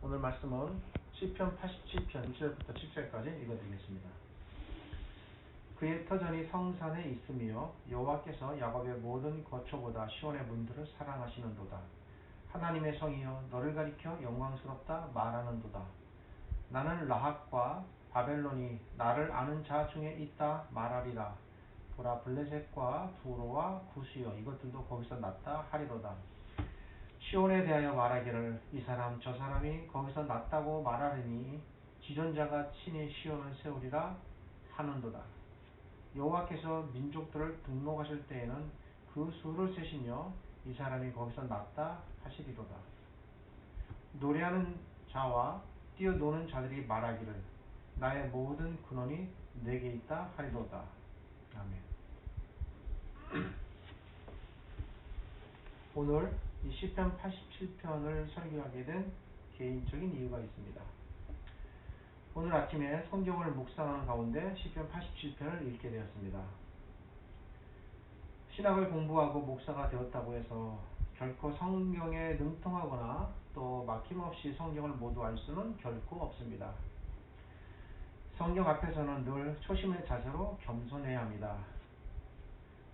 오늘 말씀은 시편 87편 1절부터 7절까지 읽어드리겠습니다. 그의 터전이 성산에 있으며 여호와께서 야곱의 모든 거처보다 시온의 문들을 사랑하시는도다. 하나님의 성이여 너를 가리켜 영광스럽다 말하는도다. 나는 라합과 바벨론이 나를 아는 자 중에 있다 말하리라. 보라 블레셋과 두로와 구스여 이것들도 거기서 났다 하리로다. 시온에 대하여 말하기를 이 사람 저 사람이 거기서 났다고 말하리니 지존자가 친히 시온을 세우리라 하는도다. 여호와께서 민족들을 등록하실 때에는 그 수를 세시며 이 사람이 거기서 났다 하시리로다. 노래하는 자와 뛰어노는 자들이 말하기를 나의 모든 근원이 내게 있다 하리로다. 아멘. 오늘 이 시편 87편을 설교하게 된 개인적인 이유가 있습니다. 오늘 아침에 성경을 묵상하는 가운데 시편 87편을 읽게 되었습니다. 신학을 공부하고 목사가 되었다고 해서 결코 성경에 능통하거나 또 막힘없이 성경을 모두 알 수는 결코 없습니다. 성경 앞에서는 늘 초심의 자세로 겸손해야 합니다.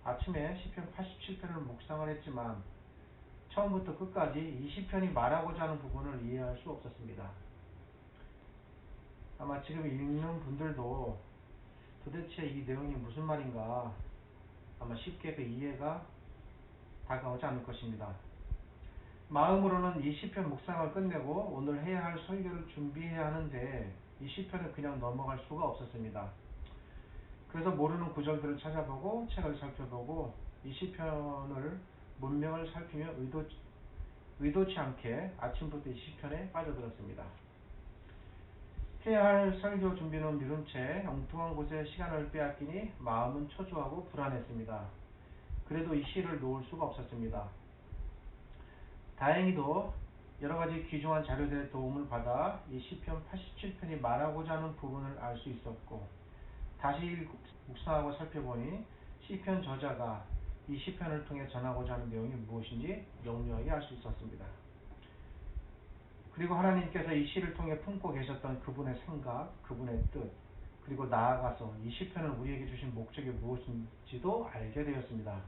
아침에 시편 87편을 묵상을 했지만 처음부터 끝까지 이 시편이 말하고자 하는 부분을 이해할 수 없었습니다. 아마 지금 읽는 분들도 도대체 이 내용이 무슨 말인가 아마 쉽게 그 이해가 다가오지 않을 것입니다. 마음으로는 이 시편 묵상을 끝내고 오늘 해야 할 설교를 준비해야 하는데 이 시편을 그냥 넘어갈 수가 없었습니다. 그래서 모르는 구절들을 찾아보고 책을 살펴보고 이 시편을 문명을 살피며 의도치 않게 아침부터 이 시편에 빠져들었습니다. 해야 할 설교 준비는 미룬 채 엉뚱한 곳에 시간을 빼앗기니 마음은 초조하고 불안했습니다. 그래도 이 시를 놓을 수가 없었습니다. 다행히도 여러가지 귀중한 자료들의 도움을 받아 이 시편 87편이 말하고자 하는 부분을 알 수 있었고 다시 묵상하고 살펴보니 시편 저자가 이 시편을 통해 전하고자 하는 내용이 무엇인지 명료하게 알 수 있었습니다. 그리고 하나님께서 이 시를 통해 품고 계셨던 그분의 생각, 그분의 뜻, 그리고 나아가서 이 시편을 우리에게 주신 목적이 무엇인지도 알게 되었습니다.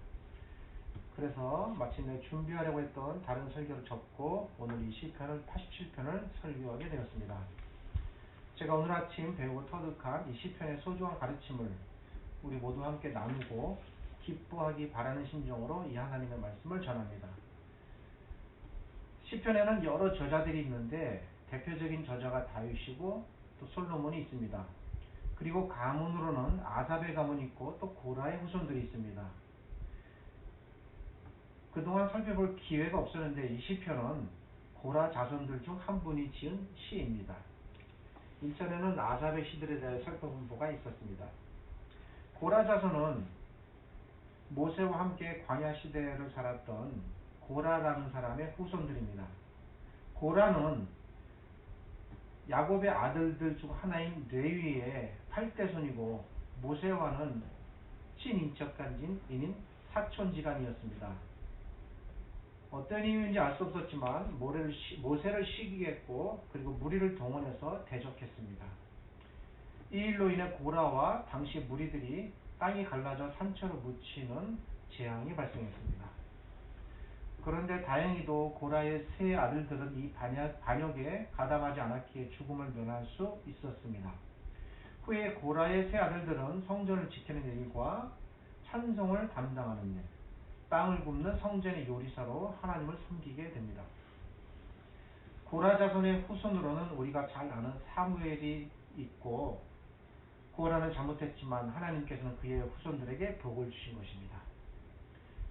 그래서 마침내 준비하려고 했던 다른 설교를 접고 오늘 이 시편을 87편을 설교하게 되었습니다. 제가 오늘 아침 배우고 터득한 이 시편의 소중한 가르침을 우리 모두 함께 나누고 기뻐하기 바라는 심정으로 이 하나님의 말씀을 전합니다. 시편에는 여러 저자들이 있는데 대표적인 저자가 다윗이고 또 솔로몬이 있습니다. 그리고 가문으로는 아삽의 가문이 있고 또 고라의 후손들이 있습니다. 그동안 살펴볼 기회가 없었는데 이 시편은 고라 자손들 중 한 분이 지은 시입니다. 1절에는 아삽의 시들에 대해 살펴본 바가 있었습니다. 고라 자손은 모세와 함께 광야 시대를 살았던 고라라는 사람의 후손들입니다. 고라는 야곱의 아들들 중 하나인 레위의 8대손이고 모세와는 친인척간인인 사촌지간이었습니다. 어떤 이유인지 알 수 없었지만 모세를 시기했고 그리고 무리를 동원해서 대적했습니다. 이 일로 인해 고라와 당시 무리들이 땅이 갈라져 산처로 묻히는 재앙이 발생했습니다. 그런데 다행히도 고라의 세 아들들은 이 반역에 가담하지 않았기에 죽음을 면할 수 있었습니다. 후에 고라의 세 아들들은 성전을 지키는 일과 찬송을 담당하는 일, 빵을 굽는 성전의 요리사로 하나님을 섬기게 됩니다. 고라 자손의 후손으로는 우리가 잘 아는 사무엘이 있고 고라는 잘못했지만 하나님께서는 그의 후손들에게 복을 주신 것입니다.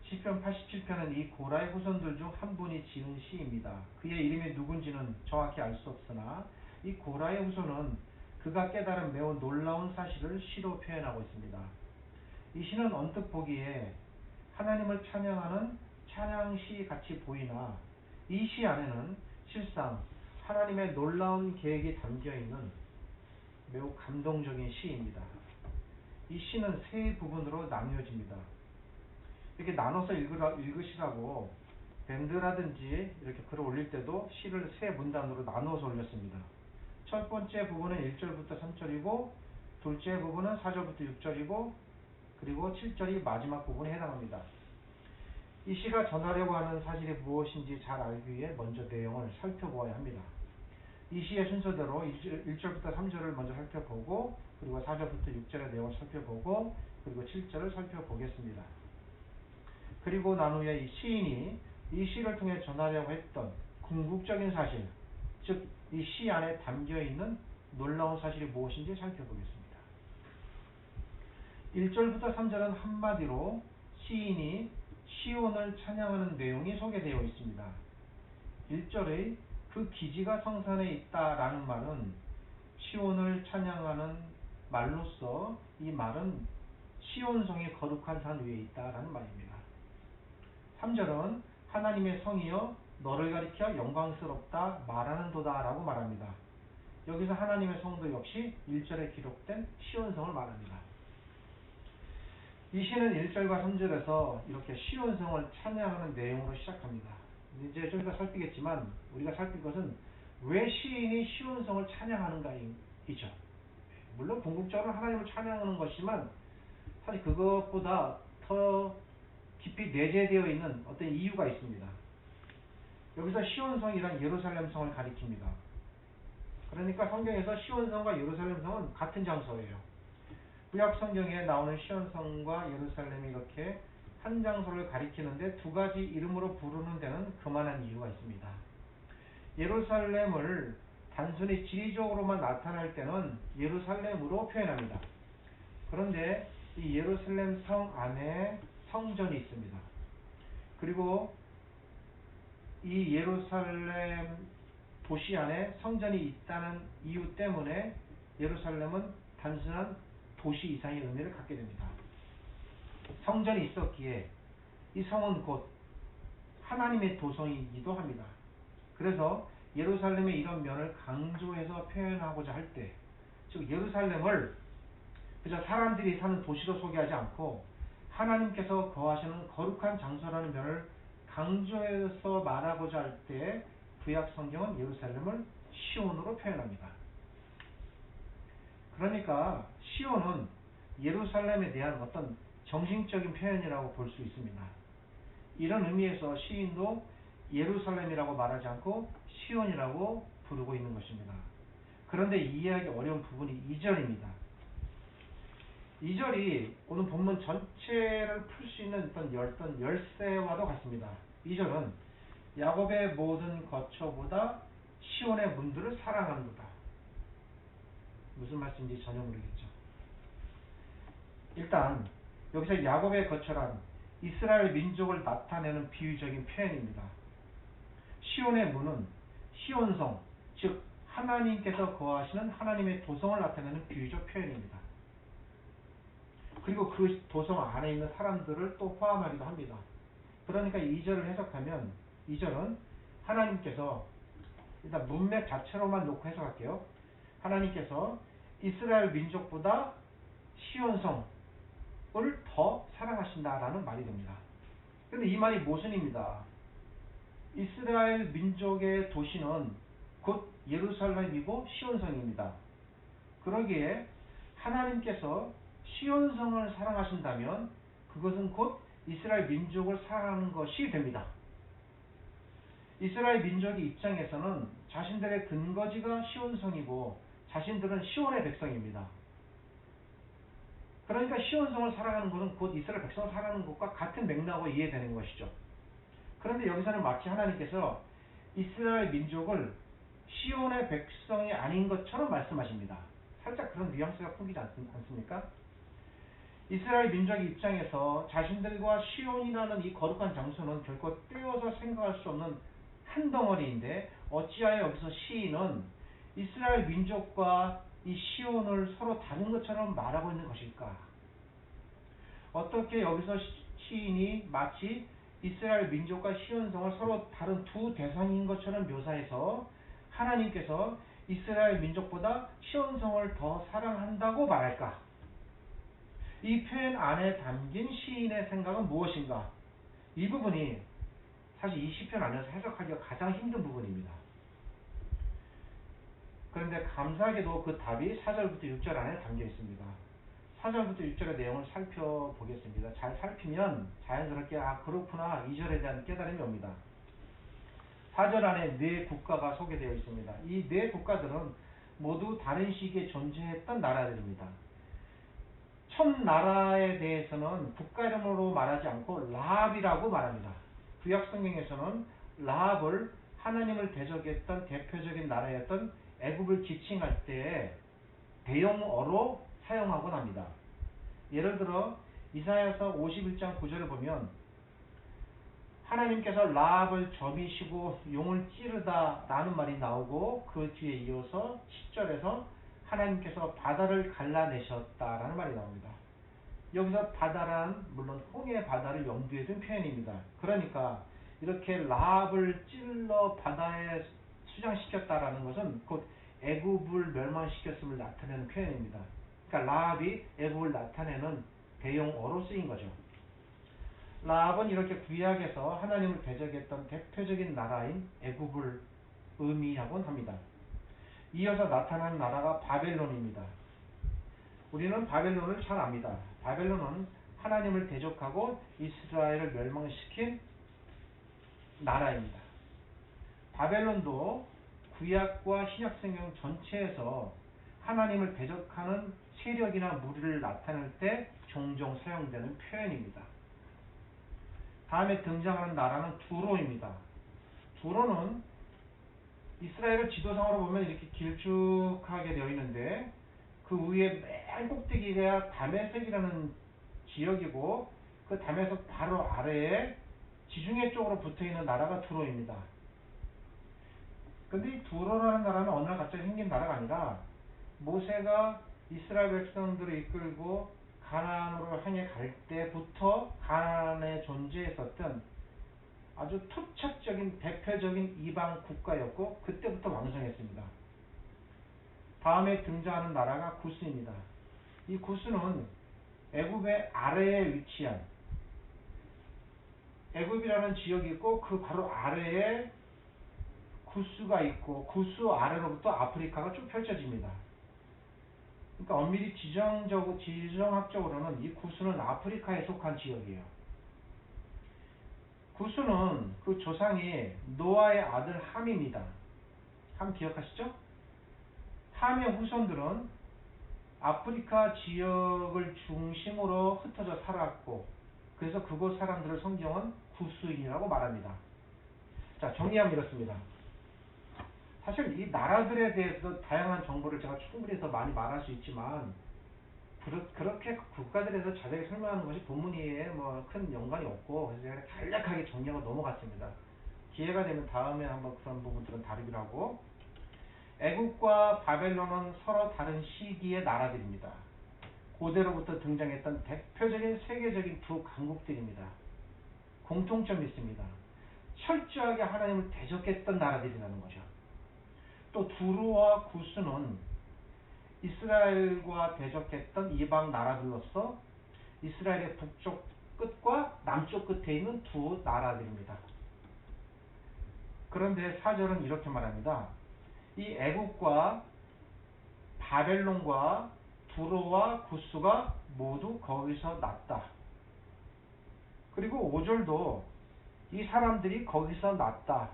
시편 87편은 이 고라의 후손들 중 한 분이 지은 시입니다. 그의 이름이 누군지는 정확히 알 수 없으나 이 고라의 후손은 그가 깨달은 매우 놀라운 사실을 시로 표현하고 있습니다. 이 시는 언뜻 보기에 하나님을 찬양하는 찬양시 같이 보이나 이 시 안에는 실상 하나님의 놀라운 계획이 담겨있는 매우 감동적인 시입니다. 이 시는 세 부분으로 나뉘어집니다. 이렇게 나눠서 읽으시라고 밴드라든지 이렇게 글을 올릴 때도 시를 세 문단으로 나누어서 올렸습니다. 첫 번째 부분은 1절부터 3절이고 둘째 부분은 4절부터 6절이고 그리고 7절이 마지막 부분에 해당합니다. 이 시가 전하려고 하는 사실이 무엇인지 잘 알기 위해 먼저 내용을 살펴보아야 합니다. 이 시의 순서대로 1절부터 3절을 먼저 살펴보고 그리고 4절부터 6절의 내용을 살펴보고 그리고 7절을 살펴보겠습니다. 그리고 난 후에 이 시인이 이 시를 통해 전하려고 했던 궁극적인 사실, 즉 이 시 안에 담겨있는 놀라운 사실이 무엇인지 살펴보겠습니다. 1절부터 3절은 한마디로 시인이 시온을 찬양하는 내용이 소개되어 있습니다. 1절의 그 기지가 성산에 있다라는 말은 시온을 찬양하는 말로서 이 말은 시온성이 거룩한 산 위에 있다라는 말입니다. 3절은 하나님의 성이여 너를 가리켜 영광스럽다 말하는 도다라고 말합니다. 여기서 하나님의 성도 역시 1절에 기록된 시온성을 말합니다. 이 시는 1절과 3절에서 이렇게 시온성을 찬양하는 내용으로 시작합니다. 이제 좀 이따 살피겠지만 우리가 살필 것은 왜 시인이 시온성을 찬양하는가이죠. 물론 궁극적으로 하나님을 찬양하는 것이지만 사실 그것보다 더 깊이 내재되어 있는 어떤 이유가 있습니다. 여기서 시온성이란 예루살렘성을 가리킵니다. 그러니까 성경에서 시온성과 예루살렘성은 같은 장소예요. 구약 성경에 나오는 시온성과 예루살렘이 이렇게 한 장소를 가리키는데 두 가지 이름으로 부르는 데는 그만한 이유가 있습니다. 예루살렘을 단순히 지리적으로만 나타낼 때는 예루살렘으로 표현합니다. 그런데 이 예루살렘 성 안에 성전이 있습니다. 그리고 이 예루살렘 도시 안에 성전이 있다는 이유 때문에 예루살렘은 단순한 도시 이상의 의미를 갖게 됩니다. 성전이 있었기에 이 성은 곧 하나님의 도성이기도 합니다. 그래서 예루살렘의 이런 면을 강조해서 표현하고자 할 때, 즉 예루살렘을 그저 사람들이 사는 도시로 소개하지 않고 하나님께서 거하시는 거룩한 장소라는 면을 강조해서 말하고자 할 때 구약 성경은 예루살렘을 시온으로 표현합니다. 그러니까 시온은 예루살렘에 대한 어떤 정신적인 표현이라고 볼 수 있습니다. 이런 의미에서 시인도 예루살렘이라고 말하지 않고 시온이라고 부르고 있는 것입니다. 그런데 이해하기 어려운 부분이 2절입니다. 2절이 오늘 본문 전체를 풀 수 있는 어떤 열쇠와도 같습니다. 2절은 야곱의 모든 거처보다 시온의 문들을 사랑하는도다. 무슨 말씀인지 전혀 모르겠죠. 일단 여기서 야곱의 거처란 이스라엘 민족을 나타내는 비유적인 표현입니다. 시온의 문은 시온성, 즉 하나님께서 거하시는 하나님의 도성을 나타내는 비유적 표현입니다. 그리고 그 도성 안에 있는 사람들을 또 포함하기도 합니다. 그러니까 2절을 해석하면 2절은 하나님께서 일단 문맥 자체로만 놓고 해석할게요. 하나님께서 이스라엘 민족보다 시온성을 더 사랑하신다라는 말이 됩니다. 그런데 이 말이 모순입니다. 이스라엘 민족의 도시는 곧 예루살렘이고 시온성입니다. 그러기에 하나님께서 시온성을 사랑하신다면 그것은 곧 이스라엘 민족을 사랑하는 것이 됩니다. 이스라엘 민족의 입장에서는 자신들의 근거지가 시온성이고 자신들은 시온의 백성입니다. 그러니까 시온성을 사랑하는 것은 곧 이스라엘 백성을 사랑하는 것과 같은 맥락으로 이해되는 것이죠. 그런데 여기서는 마치 하나님께서 이스라엘 민족을 시온의 백성이 아닌 것처럼 말씀하십니다. 살짝 그런 뉘앙스가 풍기지 않습니까? 이스라엘 민족의 입장에서 자신들과 시온이라는 이 거룩한 장소는 결코 떼어서 생각할 수 없는 한 덩어리인데 어찌하여 여기서 시인은 이스라엘 민족과 이 시온을 서로 다른 것처럼 말하고 있는 것일까? 어떻게 여기서 시인이 마치 이스라엘 민족과 시온성을 서로 다른 두 대상인 것처럼 묘사해서 하나님께서 이스라엘 민족보다 시온성을 더 사랑한다고 말할까? 이 표현 안에 담긴 시인의 생각은 무엇인가? 이 부분이 사실 이 시편 안에서 해석하기가 가장 힘든 부분입니다. 그런데 감사하게도 그 답이 4절부터 6절 안에 담겨 있습니다. 4절부터 6절의 내용을 살펴보겠습니다. 잘 살피면 자연스럽게 그렇구나 2절에 대한 깨달음이 옵니다. 4절 안에 네 국가가 소개되어 있습니다. 이 네 국가들은 모두 다른 시기에 존재했던 나라들입니다. 첫 나라에 대해서는 국가 이름으로 말하지 않고 라합이라고 말합니다. 구약 성경에서는 라합을 하나님을 대적했던 대표적인 나라였던 애굽을 지칭할 때 대용어로 사용하곤 합니다. 예를 들어 이사야서 51장 9절을 보면 하나님께서 라합을 점이시고 용을 찌르다 라는 말이 나오고 그 뒤에 이어서 10절에서 하나님께서 바다를 갈라내셨다라는 말이 나옵니다. 여기서 바다란 물론 홍해 바다를 염두에 둔 표현입니다. 그러니까 이렇게 라합을 찔러 바다에 수장시켰다라는 것은 곧 애굽을 멸망시켰음을 나타내는 표현입니다. 그러니까 라합이 애굽을 나타내는 대용어로 쓰인 거죠. 라합은 이렇게 구약에서 하나님을 대적했던 대표적인 나라인 애굽을 의미하곤 합니다. 이어서 나타나는 나라가 바벨론입니다. 우리는 바벨론을 잘 압니다. 바벨론은 하나님을 대적하고 이스라엘을 멸망시킨 나라입니다. 바벨론도 구약과 신약성경 전체에서 하나님을 대적하는 세력이나 무리를 나타낼 때 종종 사용되는 표현입니다. 다음에 등장하는 나라는 두로입니다. 두로는 이스라엘을 지도상으로 보면 이렇게 길쭉하게 되어 있는데 그 위에 맨 꼭대기가 다메섹이라는 지역이고 그 다메섹 바로 아래에 지중해 쪽으로 붙어있는 나라가 두로입니다. 근데 이 두로라는 나라는 어느 날 갑자기 생긴 나라가 아니라 모세가 이스라엘 백성들을 이끌고 가나안으로 향해 갈 때부터 가나안에 존재했었던 아주 토착적인 대표적인 이방 국가였고 그때부터 왕성했습니다. 다음에 등장하는 나라가 구스입니다. 이 구스는 애굽의 아래에 위치한 애굽이라는 지역이 있고 그 바로 아래에 구스가 있고 구스 아래로부터 아프리카가 쭉 펼쳐집니다. 그러니까 엄밀히 지정학적으로는 이 구스는 아프리카에 속한 지역이에요. 구스는 그 조상이 노아의 아들 함입니다. 함 기억하시죠? 함의 후손들은 아프리카 지역을 중심으로 흩어져 살았고 그래서 그곳 사람들을 성경은 구스인이라고 말합니다. 자, 정리하면 이렇습니다. 사실 이 나라들에 대해서 다양한 정보를 제가 충분히 더 많이 말할 수 있지만 그렇게 국가들에 대해서 자세히 설명하는 것이 본문에 뭐 큰 연관이 없고 그래서 제가 간략하게 정리하고 넘어갔습니다. 기회가 되면 다음에 한번 그런 부분들은 다루기로 하고 애국과 바벨론은 서로 다른 시기의 나라들입니다. 고대로부터 등장했던 대표적인 세계적인 두 강국들입니다. 공통점이 있습니다. 철저하게 하나님을 대적했던 나라들이라는 거죠. 또 두루와 구스는 이스라엘과 대적했던 이방 나라들로서 이스라엘의 북쪽 끝과 남쪽 끝에 있는 두 나라들입니다. 그런데 4절은 이렇게 말합니다. 이 애국과 바벨론과 두로와 구스가 모두 거기서 났다. 그리고 5절도 이 사람들이 거기서 났다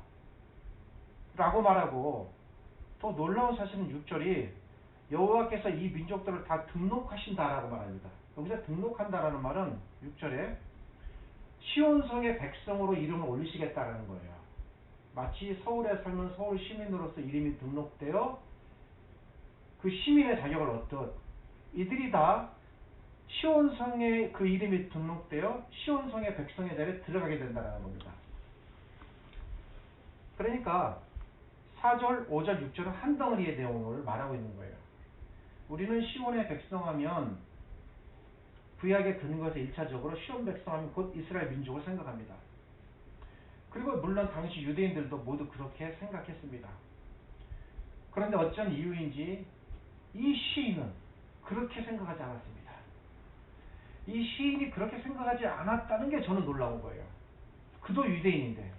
라고 말하고 더 놀라운 사실은 6절이 여호와께서 이 민족들을 다 등록하신다라고 말합니다. 여기서 등록한다라는 말은 6절에 시온성의 백성으로 이름을 올리시겠다라는 거예요. 마치 서울에 살면 서울 시민으로서 이름이 등록되어 그 시민의 자격을 얻듯 이들이 다 시온성에 그 이름이 등록되어 시온성의 백성의 자리에 들어가게 된다는 겁니다. 그러니까 4절, 5절, 6절은 한 덩어리의 내용을 말하고 있는 거예요. 우리는 시온의 백성하면 구약의 근거에서 1차적으로 시온 백성하면 곧 이스라엘 민족을 생각합니다. 그리고 물론 당시 유대인들도 모두 그렇게 생각했습니다. 그런데 어쩐 이유인지 이 시인은 그렇게 생각하지 않았습니다. 이 시인이 그렇게 생각하지 않았다는 게 저는 놀라운 거예요. 그도 유대인인데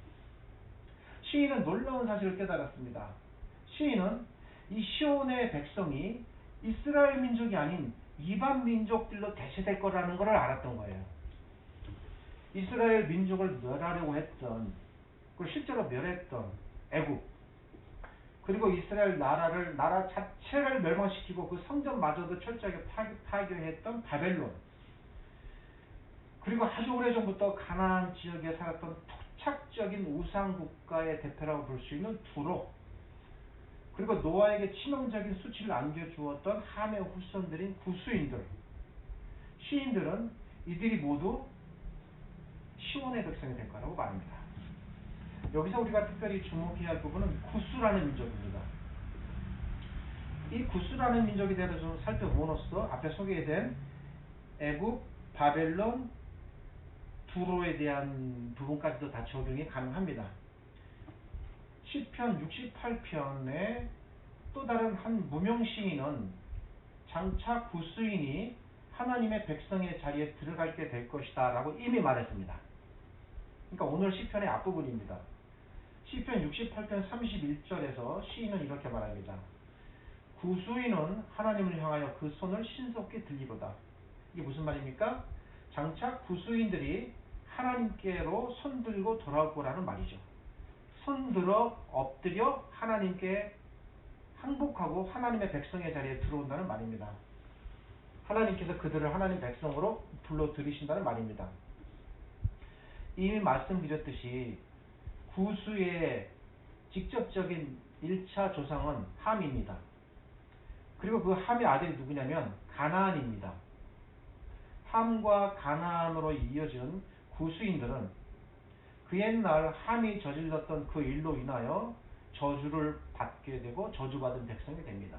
시인은 놀라운 사실을 깨달았습니다. 시인은 이 시온의 백성이 이스라엘 민족이 아닌 이방 민족들로 대체될 거라는 것을 알았던 거예요. 이스라엘 민족을 멸하려고 했던, 그리고 실제로 멸했던 애굽, 그리고 이스라엘 나라 자체를 멸망시키고 그 성전마저도 철저하게 파괴했던 바벨론, 그리고 아주 오래전부터 가나안 지역에 살았던 토착적인 우상국가의 대표라고 볼 수 있는 두로, 그리고 노아에게 치명적인 수치를 안겨주었던 함의 후손들인 구스인들, 시인들은 이들이 모두 시온의 백성이 될 거라고 말합니다. 여기서 우리가 특별히 주목해야 할 부분은 구스라는 민족입니다. 이 구스라는 민족에 대해서 좀 살펴봄으로써 앞에 소개된 애굽, 바벨론, 두로에 대한 부분까지도 다 적용이 가능합니다. 시편 68편의 또 다른 한 무명 시인은 장차 구스인이 하나님의 백성의 자리에 들어갈 때 될 것이다 라고 이미 말했습니다. 그러니까 오늘 시편의 앞부분입니다. 시편 68편 31절에서 시인은 이렇게 말합니다. 구스인은 하나님을 향하여 그 손을 신속히 들리로다. 이게 무슨 말입니까? 장차 구스인들이 하나님께로 손들고 돌아올 거라는 말이죠. 손들어 엎드려 하나님께 항복하고 하나님의 백성의 자리에 들어온다는 말입니다. 하나님께서 그들을 하나님 백성으로 불러들이신다는 말입니다. 이미 말씀드렸듯이 구스의 직접적인 1차 조상은 함입니다. 그리고 그 함의 아들이 누구냐면 가나안입니다. 함과 가나안으로 이어진 구스인들은 그 옛날 함이 저질렀던 그 일로 인하여 저주를 받게 되고 저주받은 백성이 됩니다.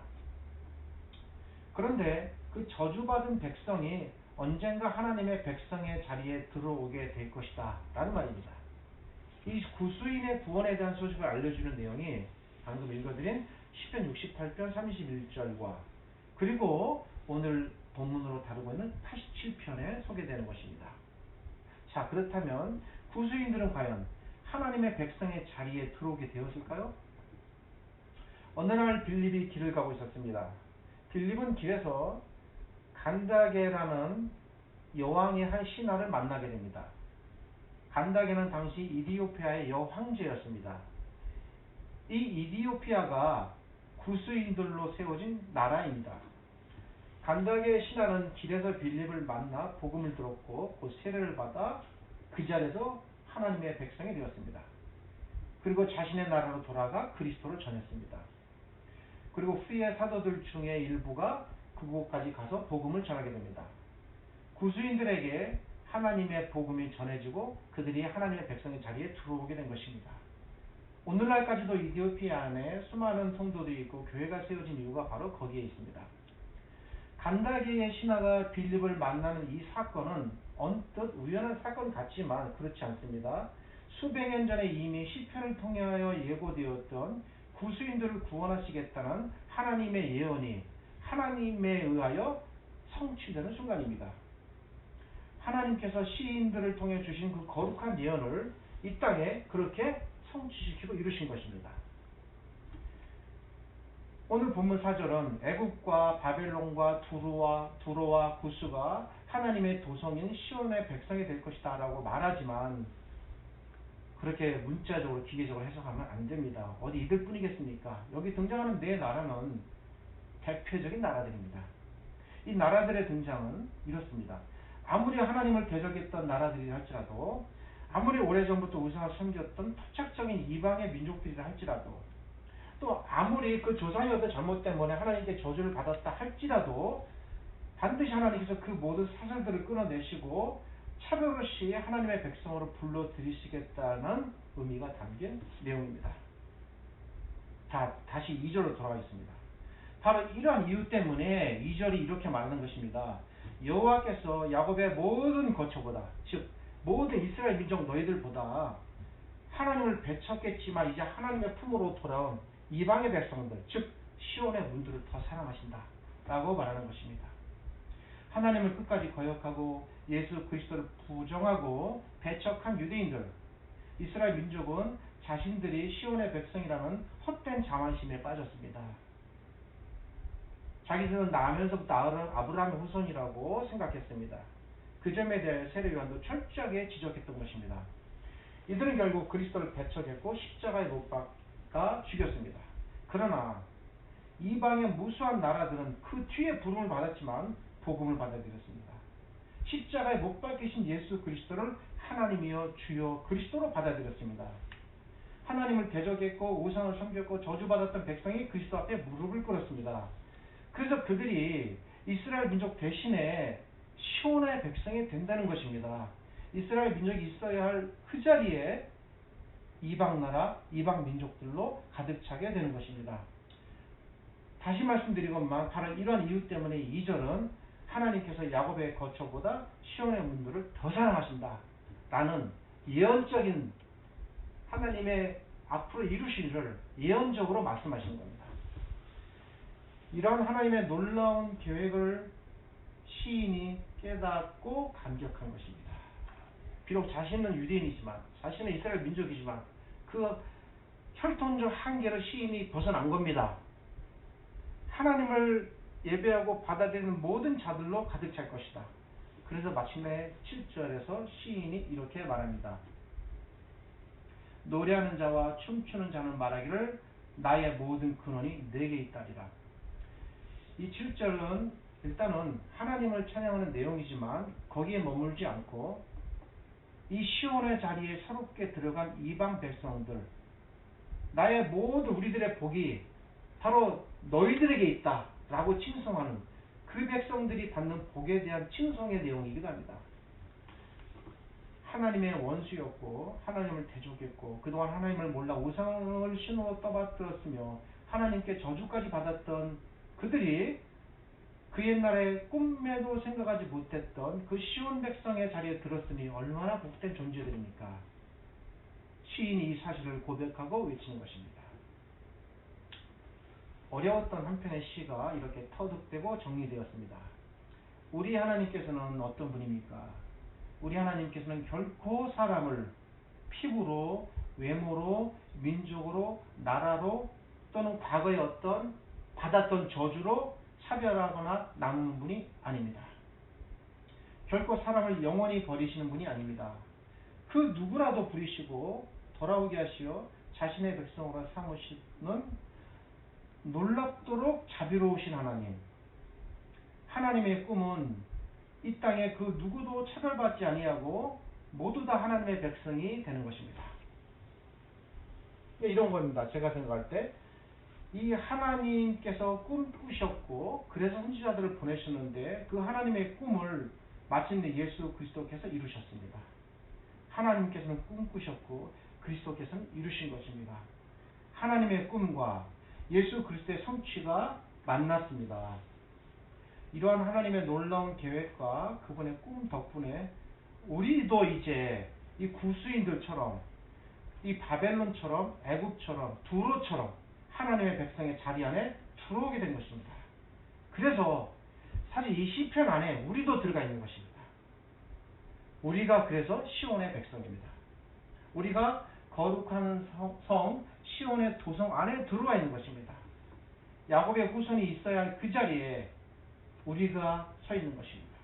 그런데 그 저주받은 백성이 언젠가 하나님의 백성의 자리에 들어오게 될 것이다 라는 말입니다. 이 구스인의 구원에 대한 소식을 알려주는 내용이 방금 읽어드린 시편 68편 31절과 그리고 오늘 본문으로 다루고 있는 87편에 소개되는 것입니다. 자, 그렇다면 구스인들은 과연 하나님의 백성의 자리에 들어오게 되었을까요? 어느 날 빌립이 길을 가고 있었습니다. 빌립은 길에서 간다게라는 여왕의 한 신하를 만나게 됩니다. 간다게는 당시 이디오피아의 여황제였습니다. 이 이디오피아가 구스인들로 세워진 나라입니다. 간다게의 신하는 길에서 빌립을 만나 복음을 들었고 그 세례를 받아 그 자리에서 하나님의 백성이 되었습니다. 그리고 자신의 나라로 돌아가 그리스도를 전했습니다. 그리고 후에 사도들 중에 일부가 그곳까지 가서 복음을 전하게 됩니다. 구스인들에게 하나님의 복음이 전해지고 그들이 하나님의 백성의 자리에 들어오게 된 것입니다. 오늘날까지도 이디오피아 안에 수많은 성도들이 있고 교회가 세워진 이유가 바로 거기에 있습니다. 간다게의 신하가 빌립을 만나는 이 사건은 언뜻 우연한 사건 같지만 그렇지 않습니다. 수백 년 전에 이미 시편을 통하여 예고되었던 구스인들을 구원하시겠다는 하나님의 예언이 하나님에 의하여 성취되는 순간입니다. 하나님께서 시인들을 통해 주신 그 거룩한 예언을 이 땅에 그렇게 성취시키고 이루신 것입니다. 오늘 본문 4절은 애굽과 바벨론과 두로와 구스가 하나님의 도성인 시온의 백성이 될 것이다 라고 말하지만 그렇게 문자적으로 기계적으로 해석하면 안 됩니다. 어디 이들 뿐이겠습니까? 여기 등장하는 네 나라는 대표적인 나라들입니다. 이 나라들의 등장은 이렇습니다. 아무리 하나님을 대적했던 나라들이라 할지라도 아무리 오래전부터 우상을 섬겼던 토착적인 이방의 민족들이라 할지라도 또 아무리 그 조상이 어떤 잘못 때문에 하나님께 저주를 받았다 할지라도 반드시 하나님께서 그 모든 사슬들을 끊어내시고 차별 없이 하나님의 백성으로 불러들이시겠다는 의미가 담긴 내용입니다. 자, 다시 2절로 돌아가겠습니다. 바로 이러한 이유 때문에 2절이 이렇게 말하는 것입니다. 여호와께서 야곱의 모든 거처보다 즉 모든 이스라엘 민족 너희들보다 하나님을 배척했지만 이제 하나님의 품으로 돌아온 이방의 백성들 즉 시온의 문들을 더 사랑하신다 라고 말하는 것입니다. 하나님을 끝까지 거역하고 예수 그리스도를 부정하고 배척한 유대인들 이스라엘 민족은 자신들이 시온의 백성이라는 헛된 자만심에 빠졌습니다. 자기들은 나면서부터 아브라함의 후손이라고 생각했습니다. 그 점에 대해 세례요한도 철저하게 지적했던 것입니다. 이들은 결국 그리스도를 배척했고 십자가에 못 박아 죽였습니다. 그러나 이방의 무수한 나라들은 그 뒤에 부름을 받았지만 복음을 받아들였습니다. 십자가에 못 박히신 예수 그리스도를 하나님이여 주여 그리스도로 받아들였습니다. 하나님을 대적했고 우상을 섬겼고 저주받았던 백성이 그리스도 앞에 무릎을 꿇었습니다. 그래서 그들이 이스라엘 민족 대신에 시온의 백성이 된다는 것입니다. 이스라엘 민족이 있어야 할 그 자리에 이방 나라, 이방 민족들로 가득 차게 되는 것입니다. 다시 말씀드리건만 바로 이러한 이유 때문에 2절은 하나님께서 야곱의 거처보다 시온의 문들을 더 사랑하신다 라는 예언적인 하나님의 앞으로 이루실 일을 예언적으로 말씀하신 겁니다. 이러한 하나님의 놀라운 계획을 시인이 깨닫고 감격한 것입니다. 비록 자신은 유대인이지만 자신은 이스라엘 민족이지만 그 혈통적 한계를 시인이 벗어난 겁니다. 하나님을 예배하고 받아들이는 모든 자들로 가득 찰 것이다. 그래서 마침내 7절에서 시인이 이렇게 말합니다. 노래하는 자와 춤추는 자는 말하기를 나의 모든 근원이 내게 있다리라. 이 7절은 일단은 하나님을 찬양하는 내용이지만 거기에 머물지 않고 이 시온의 자리에 새롭게 들어간 이방 백성들, 나의 모든 우리들의 복이 바로 너희들에게 있다 라고 칭송하는 그 백성들이 받는 복에 대한 칭송의 내용이기도 합니다. 하나님의 원수였고 하나님을 대적했고 그동안 하나님을 몰라 우상을 신으로 떠받들었으며 하나님께 저주까지 받았던 그들이 그 옛날에 꿈에도 생각하지 못했던 그 시온 백성의 자리에 들었으니 얼마나 복된 존재들입니까? 시인이 이 사실을 고백하고 외치는 것입니다. 어려웠던 한 편의 시가 이렇게 터득되고 정리되었습니다. 우리 하나님께서는 어떤 분입니까? 우리 하나님께서는 결코 사람을 피부로, 외모로, 민족으로, 나라로 또는 과거의 어떤 받았던 저주로 차별하거나 나누는 분이 아닙니다. 결코 사람을 영원히 버리시는 분이 아닙니다. 그 누구라도 부리시고 돌아오게 하시어 자신의 백성으로 삼으시는 놀랍도록 자비로우신 하나님. 하나님의 꿈은 이 땅에 그 누구도 차별받지 아니하고 모두 다 하나님의 백성이 되는 것입니다. 이런 겁니다. 제가 생각할 때 이 하나님께서 꿈꾸셨고 그래서 선지자들을 보내셨는데 그 하나님의 꿈을 마침내 예수 그리스도께서 이루셨습니다. 하나님께서는 꿈꾸셨고 그리스도께서는 이루신 것입니다. 하나님의 꿈과 예수 그리스도의 성취가 만났습니다. 이러한 하나님의 놀라운 계획과 그분의 꿈 덕분에 우리도 이제 이 구스인들처럼 이 바벨론처럼 애굽처럼 두로처럼 하나님의 백성의 자리 안에 들어오게 된 것입니다. 그래서 사실 이 시편 안에 우리도 들어가 있는 것입니다. 우리가 그래서 시온의 백성입니다. 우리가 거룩한 성 시온의 도성 안에 들어와 있는 것입니다. 야곱의 후손이 있어야 할 그 자리에 우리가 서 있는 것입니다.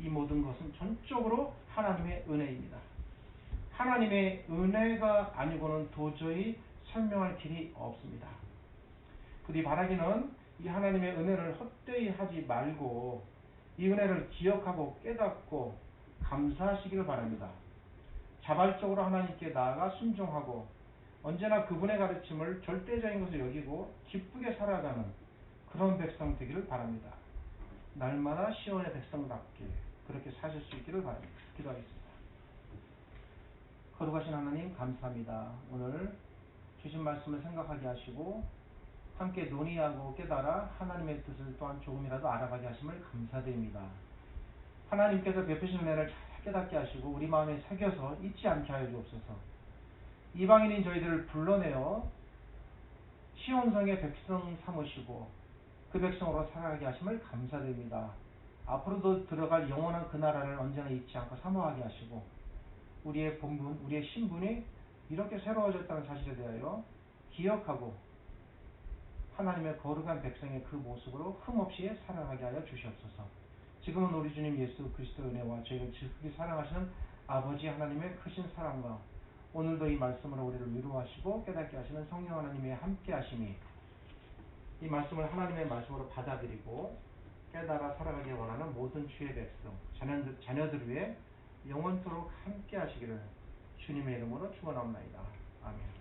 이 모든 것은 전적으로 하나님의 은혜입니다. 하나님의 은혜가 아니고는 도저히 설명할 길이 없습니다. 부디 바라기는 이 하나님의 은혜를 헛되이 하지 말고 이 은혜를 기억하고 깨닫고 감사하시기를 바랍니다. 자발적으로 하나님께 나아가 순종하고 언제나 그분의 가르침을 절대적인 것을 여기고 기쁘게 살아가는 그런 백성 되기를 바랍니다. 날마다 시온의 백성답게 그렇게 사실 수 있기를 바랍니다. 기도하겠습니다. 거룩하신 하나님 감사합니다. 오늘 주신 말씀을 생각하게 하시고 함께 논의하고 깨달아 하나님의 뜻을 또한 조금이라도 알아가게 하심을 감사드립니다. 하나님께서 베푸신 은혜를 잘 깨닫게 하시고 우리 마음에 새겨서 잊지 않게 하여 주옵소서. 이방인인 저희들을 불러내어 시온성의 백성 삼으시고 그 백성으로 살아가게 하심을 감사드립니다. 앞으로도 들어갈 영원한 그 나라를 언제나 잊지 않고 사모하게 하시고 우리의 본분, 우리의 신분이 이렇게 새로워졌다는 사실에 대하여 기억하고 하나님의 거룩한 백성의 그 모습으로 흠없이 살아가게 하여 주시옵소서. 지금은 우리 주님 예수 그리스도의 은혜와 저희를 지극히 사랑하시는 아버지 하나님의 크신 사랑과 오늘도 이 말씀으로 우리를 위로하시고 깨닫게 하시는 성령 하나님의 함께 하심이 이 말씀을 하나님의 말씀으로 받아들이고 깨달아 살아가기 원하는 모든 주의 백성, 자녀들 위해 영원토록 함께 하시기를 주님의 이름으로 축원합니다. 아멘.